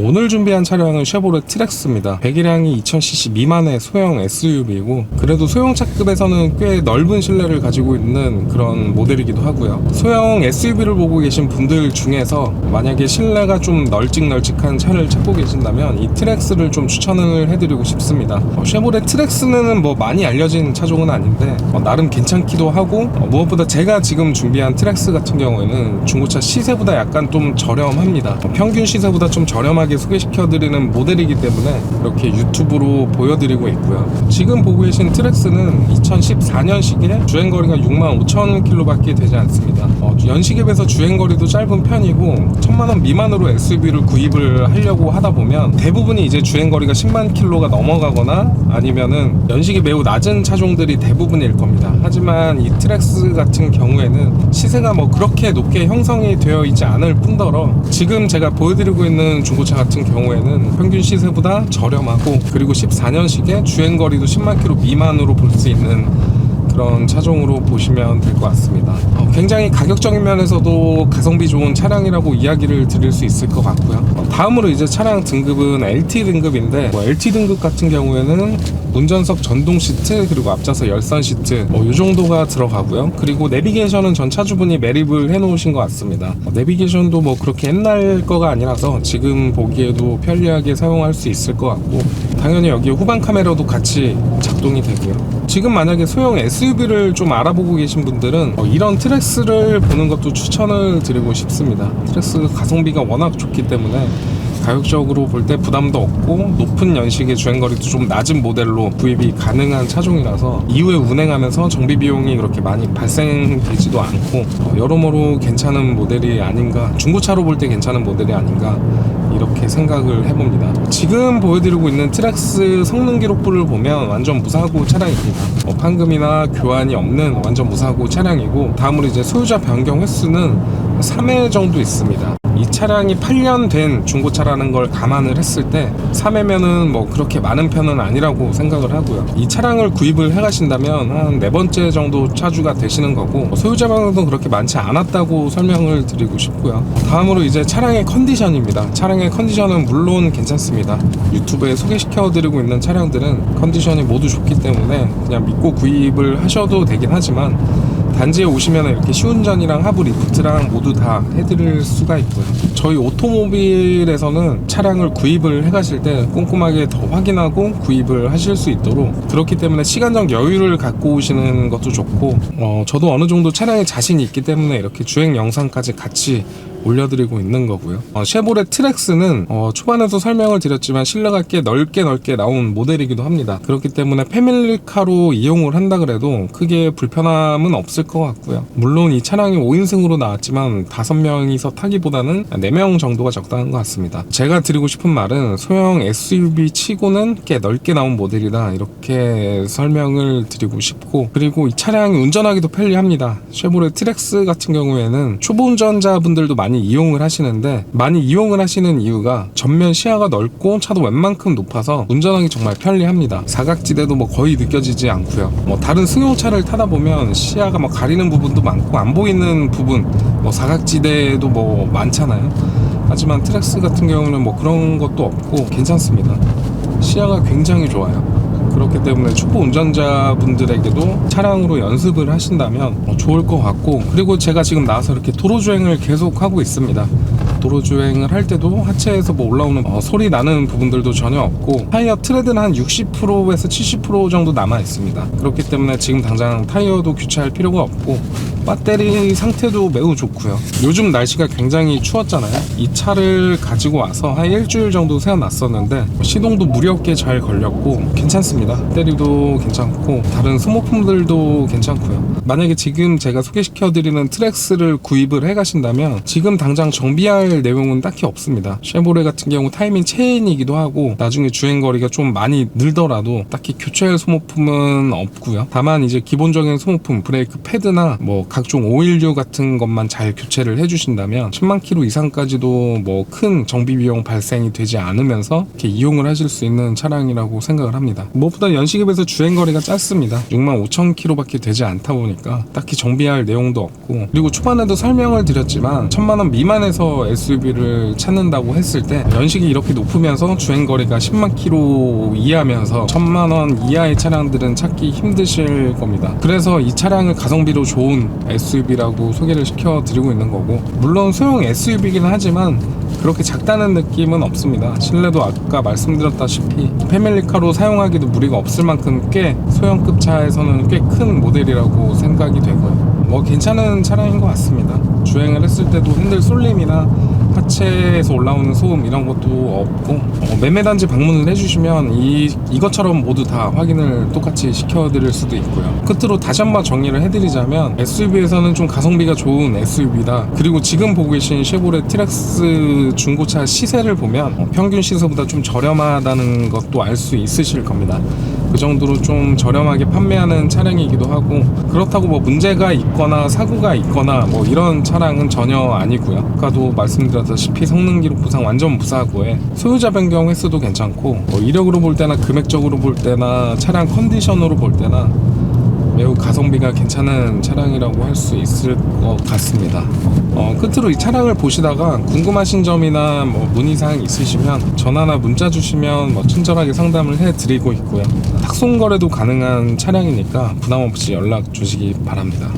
오늘 준비한 차량은 쉐보레 트랙스입니다. 배기량이 2000cc 미만의 소형 SUV이고 그래도 소형차급에서는 꽤 넓은 실내를 가지고 있는 그런 모델이기도 하고요. 소형 SUV를 보고 계신 분들 중에서 만약에 실내가 좀 널찍널찍한 차를 찾고 계신다면 이 트랙스를 좀 추천을 해드리고 싶습니다. 쉐보레 트랙스는 뭐 많이 알려진 차종은 아닌데 나름 괜찮기도 하고 무엇보다 제가 지금 준비한 트랙스 같은 경우에는 중고차 시세보다 약간 좀 저렴합니다. 평균 시세보다 좀 저렴하게 소개시켜드리는 모델이기 때문에 이렇게 유튜브로 보여드리고 있고요. 지금 보고 계신 트랙스는 2014년식에 주행거리가 65,000km 밖에 되지 않습니다. 연식에 비해서 주행거리도 짧은 편이고 10,000만원 미만으로 SUV를 구입을 하려고 하다 보면 대부분이 이제 주행거리가 10만 km가 넘어가거나 아니면은 연식이 매우 낮은 차종들이 대부분일 겁니다. 하지만 이 트랙스 같은 경우에는 시세가 뭐 그렇게 높게 형성이 되어 있지 않을 뿐더러 지금 제가 보여드리고 있는 중고차 같은 경우에는 평균 시세보다 저렴하고 그리고 14년식에 주행거리도 10만 km 미만으로 볼 수 있는 그런 차종으로 보시면 될 것 같습니다. 굉장히 가격적인 면에서도 가성비 좋은 차량이라고 이야기를 드릴 수 있을 것 같고요. 다음으로 이제 차량 등급은 LT 등급인데 LT 등급 같은 경우에는 운전석 전동 시트 그리고 앞좌석 열선 시트 이 정도가 들어가고요. 그리고 내비게이션은 전 차주분이 매립을 해 놓으신 것 같습니다. 내비게이션도 뭐 그렇게 옛날 거가 아니라서 지금 보기에도 편리하게 사용할 수 있을 것 같고 당연히 여기에 후방 카메라도 같이 작동이 되고요. 지금 만약에 소형 SUV를 좀 알아보고 계신 분들은 이런 트랙스를 보는 것도 추천을 드리고 싶습니다. 트랙스 가성비가 워낙 좋기 때문에 가격적으로 볼 때 부담도 없고 높은 연식의 주행거리도 좀 낮은 모델로 구입이 가능한 차종이라서 이후에 운행하면서 정비 비용이 그렇게 많이 발생되지도 않고 여러모로 괜찮은 모델이 아닌가, 중고차로 볼 때 괜찮은 모델이 아닌가 이렇게 생각을 해봅니다. 지금 보여드리고 있는 트랙스 성능 기록부를 보면 완전 무사고 차량입니다. 판금이나 교환이 없는 완전 무사고 차량이고 다음으로 이제 소유자 변경 횟수는 3회 정도 있습니다. 이 차량이 8년 된 중고차라는 걸 감안을 했을 때 3회면은 뭐 그렇게 많은 편은 아니라고 생각을 하고요. 이 차량을 구입을 해가신다면 한 4번째 정도 차주가 되시는 거고 소유자 변경도 그렇게 많지 않았다고 설명을 드리고 싶고요. 다음으로 이제 차량의 컨디션입니다. 차량의 컨디션은 물론 괜찮습니다. 유튜브에 소개시켜드리고 있는 차량들은 컨디션이 모두 좋기 때문에 그냥 믿고 구입을 하셔도 되긴 하지만 단지에 오시면 이렇게 시운전이랑 하부 리프트랑 모두 다 해드릴 수가 있고요. 저희 오토모빌에서는 차량을 구입을 해가실 때 꼼꼼하게 더 확인하고 구입을 하실 수 있도록 그렇기 때문에 시간적 여유를 갖고 오시는 것도 좋고 저도 어느 정도 차량에 자신이 있기 때문에 이렇게 주행 영상까지 같이 올려드리고 있는 거고요. 쉐보레 트랙스는 초반에도 설명을 드렸지만 실내가 꽤 넓게 나온 모델이기도 합니다. 그렇기 때문에 패밀리카로 이용을 한다 그래도 크게 불편함은 없을 것 같고요. 물론 이 차량이 5인승으로 나왔지만 5명이서 타기보다는 4명 정도가 적당한 것 같습니다. 제가 드리고 싶은 말은 소형 SUV 치고는 꽤 넓게 나온 모델이다 이렇게 설명을 드리고 싶고 그리고 이 차량이 운전하기도 편리합니다. 쉐보레 트랙스 같은 경우에는 초보 운전자분들도 많이 이용을 하시는데 많이 이용을 하시는 이유가 전면 시야가 넓고 차도 웬만큼 높아서 운전하기 정말 편리합니다. 사각지대도 뭐 거의 느껴지지 않고요. 다른 승용차를 타다 보면 시야가 뭐 가리는 부분도 많고 안 보이는 부분 사각지대도 뭐 많잖아요. 하지만 트랙스 같은 경우는 뭐 그런 것도 없고 괜찮습니다. 시야가 굉장히 좋아요. 그렇기 때문에 초보 운전자분들에게도 차량으로 연습을 하신다면 좋을 것 같고 그리고 제가 지금 나와서 이렇게 도로주행을 계속 하고 있습니다. 도로주행을 할 때도 하체에서 뭐 올라오는 소리 나는 부분들도 전혀 없고 타이어 트레드는 한 60%에서 70% 정도 남아 있습니다. 그렇기 때문에 지금 당장 타이어도 교체할 필요가 없고 배터리 상태도 매우 좋고요. 요즘 날씨가 굉장히 추웠잖아요. 이 차를 가지고 와서 한 일주일 정도 세워놨었는데 시동도 무리 없게 잘 걸렸고 괜찮습니다. 배터리도 괜찮고 다른 소모품들도 괜찮고요. 만약에 지금 제가 소개시켜드리는 트랙스를 구입을 해가신다면 지금 당장 정비할 내용은 딱히 없습니다. 쉐보레 같은 경우 타이밍 체인이기도 하고 나중에 주행거리가 좀 많이 늘더라도 딱히 교체할 소모품은 없고요. 다만 이제 기본적인 소모품 브레이크 패드나 뭐 각종 오일류 같은 것만 잘 교체를 해주신다면 10만 킬로 이상까지도 뭐 큰 정비 비용 발생이 되지 않으면서 이렇게 이용을 하실 수 있는 차량이라고 생각을 합니다. 무엇보다 연식에 비해서 주행거리가 짧습니다. 65,000km밖에 되지 않다 보니까 딱히 정비할 내용도 없고, 그리고 초반에도 설명을 드렸지만 1000만원 미만에서 SUV를 찾는다고 했을 때 연식이 이렇게 높으면서 주행거리가 10만 킬로 이하면서 1000만원 이하의 차량들은 찾기 힘드실 겁니다. 그래서 이 차량을 가성비로 좋은 SUV라고 소개를 시켜드리고 있는 거고, 물론 소형 SUV이긴 하지만 그렇게 작다는 느낌은 없습니다. 실내도 아까 말씀드렸다시피 패밀리카로 사용하기도 무리가 없을 만큼 꽤 소형급 차에서는 꽤 큰 모델이라고 생각이 되고요. 뭐 괜찮은 차량인 것 같습니다. 주행을 했을 때도 핸들 쏠림이나 하체에서 올라오는 소음 이런 것도 없고, 매매단지 방문을 해주시면 이것처럼 모두 다 확인을 똑같이 시켜드릴 수도 있고요. 끝으로 다시 한번 정리를 해드리자면 SUV에서는 좀 가성비가 좋은 SUV다. 그리고 지금 보고 계신 쉐보레 티렉스 중고차 시세를 보면 평균 시세보다 좀 저렴하다는 것도 알 수 있으실 겁니다. 그 정도로 좀 저렴하게 판매하는 차량이기도 하고, 그렇다고 뭐 문제가 있거나 사고가 있거나 뭐 이런 차량은 전혀 아니고요. 아까도 말씀드렸다시피 성능 기록 부상 완전 무사고에 소유자 변경 횟수도 괜찮고, 뭐 이력으로 볼 때나 금액적으로 볼 때나 차량 컨디션으로 볼 때나 매우 가성비가 괜찮은 차량이라고 할 수 있을 것 같습니다. 끝으로 이 차량을 보시다가 궁금하신 점이나 뭐 문의사항 있으시면 전화나 문자 주시면 뭐 친절하게 상담을 해드리고 있고요. 탁송 거래도 가능한 차량이니까 부담 없이 연락 주시기 바랍니다.